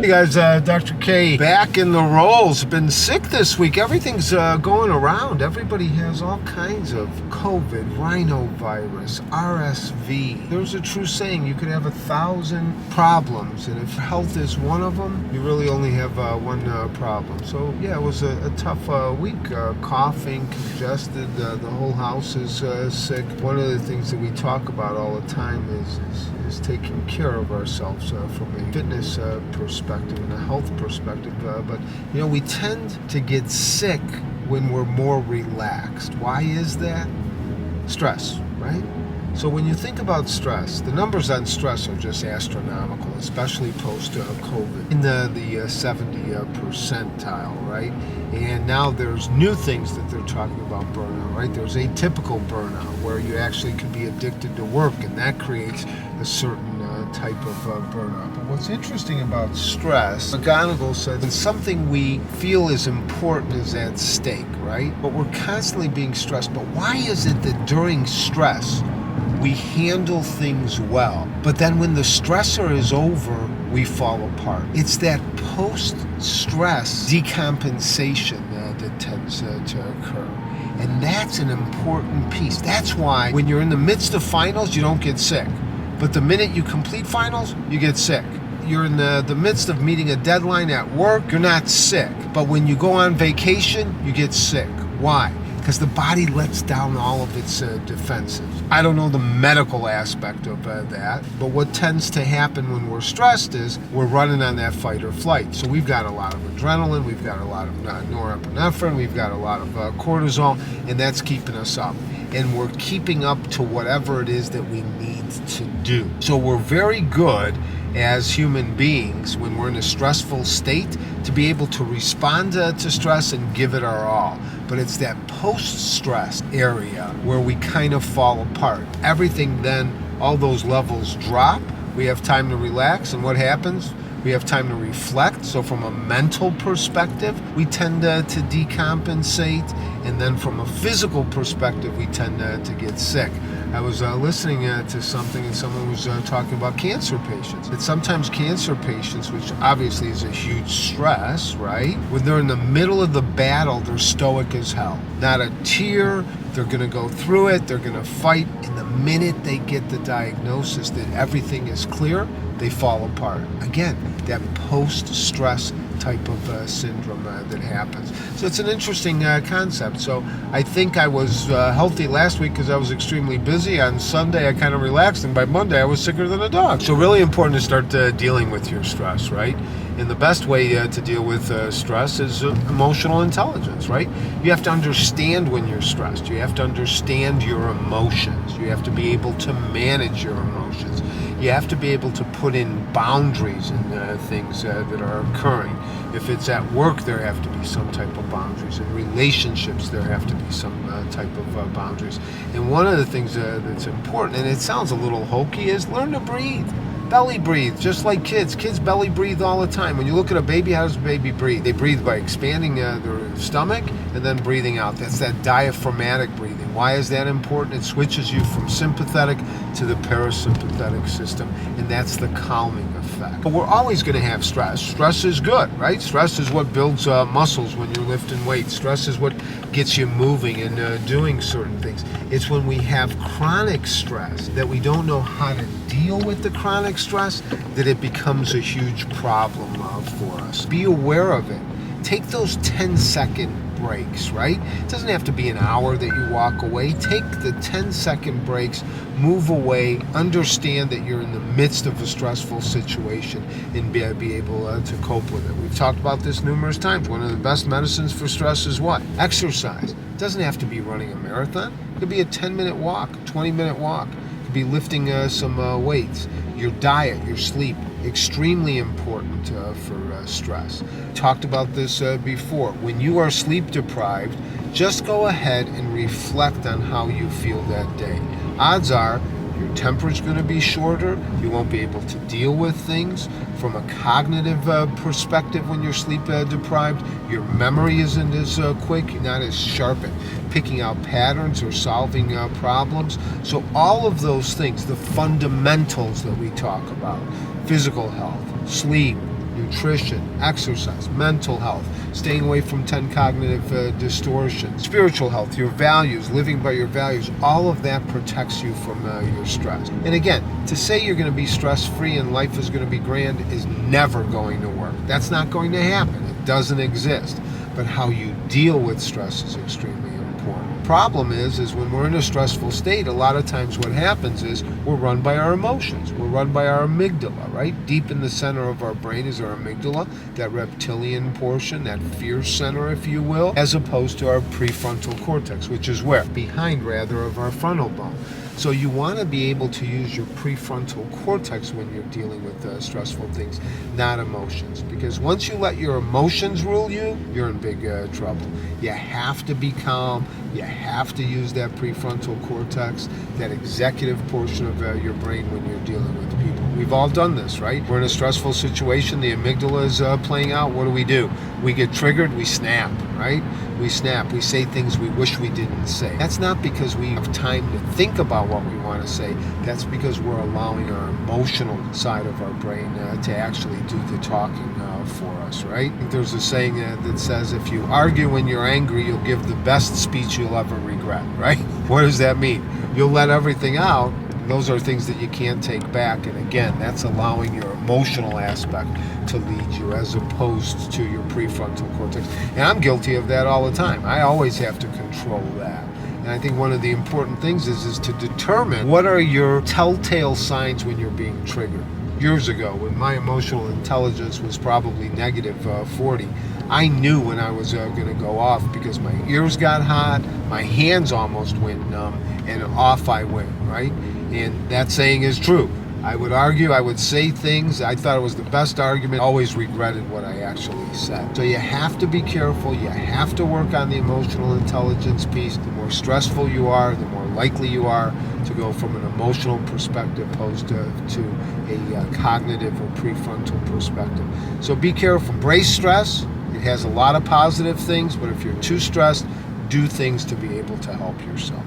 Hey guys, Dr. K back in the rolls. Been sick this week. Everything's going around. Everybody has all kinds of COVID, rhinovirus, RSV. There's a true saying, you could have 1,000 problems, and if health is one of them, you really only have one problem. So yeah, it was a tough week. Coughing, congested, the whole house is sick. One of the things that we talk about all the time is taking care of ourselves from a fitness perspective and a health perspective, but you know, we tend to get sick when we're more relaxed. Why is that? Stress, right? So when you think about stress, the numbers on stress are just astronomical, especially post-COVID, in the 70 percentile, right? And now there's new things that they're talking about burnout, right? There's atypical burnout, where you actually could be addicted to work, and that creates a certain type of burnout. But what's interesting about stress, McGonigal said, when something we feel is important is at stake, right? But we're constantly being stressed. But why is it that during stress, we handle things well, but then when the stressor is over, we fall apart? It's that post-stress decompensation that tends to occur. And that's an important piece. That's why when you're in the midst of finals, you don't get sick. But the minute you complete finals, you get sick. You're in the midst of meeting a deadline at work, you're not sick. But when you go on vacation, you get sick. Why? Because the body lets down all of its defenses. I don't know the medical aspect of that, but what tends to happen when we're stressed is we're running on that fight or flight. So we've got a lot of adrenaline, we've got a lot of norepinephrine, we've got a lot of cortisol, and that's keeping us up. And we're keeping up to whatever it is that we need to do. So we're very good as human beings when we're in a stressful state to be able to respond to stress and give it our all. But it's that post-stress area where we kind of fall apart. Everything then, all those levels drop. We have time to relax, and what happens? We have time to reflect. So from a mental perspective, we tend to decompensate. And then from a physical perspective, we tend to get sick. I was listening to something, and someone was talking about cancer patients. That sometimes cancer patients, which obviously is a huge stress, right? When they're in the middle of the battle, they're stoic as hell. Not a tear. They're going to go through it. They're going to fight. And the minute they get the diagnosis that everything is clear, they fall apart. Again, that post-stress type of syndrome that happens. So it's an interesting concept. So I think I was healthy last week because I was extremely busy. On Sunday, I kind of relaxed, and by Monday, I was sicker than a dog. So really important to start dealing with your stress, right? And the best way to deal with stress is emotional intelligence, right? You have to understand when you're stressed. You have to understand your emotions. You have to be able to manage your emotions. You have to be able to put in boundaries in things that are occurring. If it's at work, there have to be some type of boundaries. In relationships, there have to be some type of boundaries. And one of the things that's important, and it sounds a little hokey, is learn to breathe. Belly breathe, just like kids. Kids belly breathe all the time. When you look at a baby, how does a baby breathe? They breathe by expanding their stomach and then breathing out. That's that diaphragmatic breathing. Why is that important? It switches you from sympathetic to the parasympathetic system, and that's the calming effect. But we're always going to have stress. Stress is good, right? Stress is what builds muscles when you're lifting weights. Stress is what gets you moving and doing certain things. It's when we have chronic stress that we don't know how to deal with the chronic stress that it becomes a huge problem for us. Be aware of it. Take those 10-second breaks, right? It doesn't have to be an hour that you walk away. Take the 10-second breaks, move away, understand that you're in the midst of a stressful situation, and be able to cope with it. We've talked about this numerous times. One of the best medicines for stress is what? Exercise. It doesn't have to be running a marathon. It could be a 10-minute walk, 20-minute walk. It could be lifting some weights. Your diet, your sleep, extremely important for stress. Talked about this before. When you are sleep deprived, just go ahead and reflect on how you feel that day. Odds are your temperature's going to be shorter. You won't be able to deal with things. From a cognitive perspective, when you're sleep deprived, your memory isn't as quick, you're not as sharp at picking out patterns or solving problems. So all of those things, the fundamentals that we talk about, physical health, sleep, nutrition, exercise, mental health, staying away from 10 cognitive distortions, spiritual health, your values, living by your values, all of that protects you from your stress. And again, to say you're going to be stress-free and life is going to be grand is never going to work. That's not going to happen. It doesn't exist. But how you deal with stress is extremely important. Problem is when we're in a stressful state, a lot of times what happens is we're run by our emotions. We're run by our amygdala, right? Deep in the center of our brain is our amygdala, that reptilian portion, that fear center, if you will, as opposed to our prefrontal cortex, which is where? Behind, rather, of our frontal bone. So you want to be able to use your prefrontal cortex when you're dealing with stressful things, not emotions. Because once you let your emotions rule you, you're in big trouble. You have to be calm. You have to use that prefrontal cortex, that executive portion of your brain when you're dealing with people. We've all done this, right? We're in a stressful situation. The amygdala is playing out. What do? We get triggered. We snap, right? We snap. We say things we wish we didn't say. That's not because we have time to think about what we want to say. That's because we're allowing our emotional side of our brain to actually do the talking for us, right? There's a saying that says, if you argue when you're angry, you'll give the best speech you'll ever regret, right? What does that mean? You'll let everything out. Those are things that you can't take back. And again, that's allowing your emotional aspect to lead you as opposed to your prefrontal cortex. And I'm guilty of that all the time. I always have to control that. And I think one of the important things is to determine what are your telltale signs when you're being triggered. Years ago, when my emotional intelligence was probably negative 40, I knew when I was going to go off because my ears got hot, my hands almost went numb, and off I went, right? And that saying is true. I would argue, I would say things, I thought it was the best argument, always regretted what I actually said. So you have to be careful, you have to work on the emotional intelligence piece. The more stressful you are, the more likely you are to go from an emotional perspective opposed to a cognitive or prefrontal perspective. So be careful, embrace stress. It has a lot of positive things, but if you're too stressed, do things to be able to help yourself.